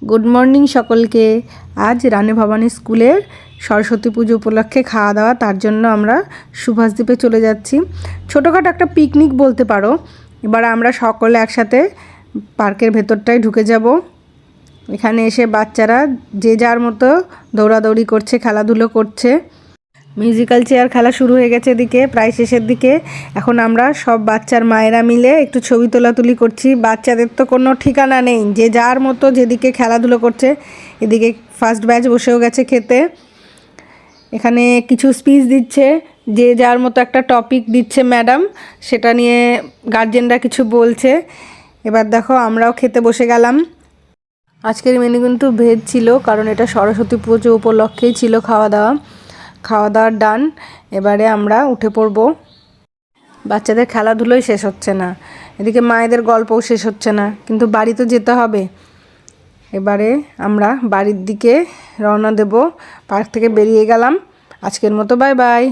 Good morning সকলকে। আজ রানী ভবানী স্কুলের সরস্বতী পুজো উপলক্ষে খাওয়া দাওয়া, তার জন্য আমরা সুভাষদ্বীপে চলে যাচ্ছি। ছোটোখাটো একটা পিকনিক বলতে পারো। এবার আমরা সকলে একসাথে পার্কের ভেতরটায় ঢুকে যাব। এখানে এসে বাচ্চারা যে যার মতো দৌড়াদৌড়ি করছে, খেলাধুলো করছে। মিউজিক্যাল চেয়ার খেলা শুরু হয়ে গেছে এদিকে, প্রায় শেষের দিকে। এখন আমরা সব বাচ্চার মায়েরা মিলে একটু ছবি তোলাতুলি করছি। বাচ্চাদের তো কোনো ঠিকানা নেই, যে যার মতো যেদিকে খেলাধুলো করছে। এদিকে ফার্স্ট ব্যাচ বসেও গেছে খেতে। এখানে কিছু স্পিচ দিচ্ছে, যে যার মতো একটা টপিক দিচ্ছে ম্যাডাম, সেটা নিয়ে গার্জেনরা কিছু বলছে। এবার দেখো আমরাও খেতে বসে গেলাম। আজকের মেনু কিন্তু ভেজ ছিল, কারণ এটা সরস্বতী পুজো উপলক্ষেই ছিল খাওয়া দাওয়ার ডান। এবারে আমরা উঠে পড়ব। বাচ্চাদের খেলাধুলোই শেষ হচ্ছে না, এদিকে মায়েদের গল্পও শেষ হচ্ছে না, কিন্তু বাড়ি তো যেতে হবে। এবারে আমরা বাড়ির দিকে রওনা দেব। পার্ক থেকে বেরিয়ে গেলাম। আজকের মতো বাই বাই।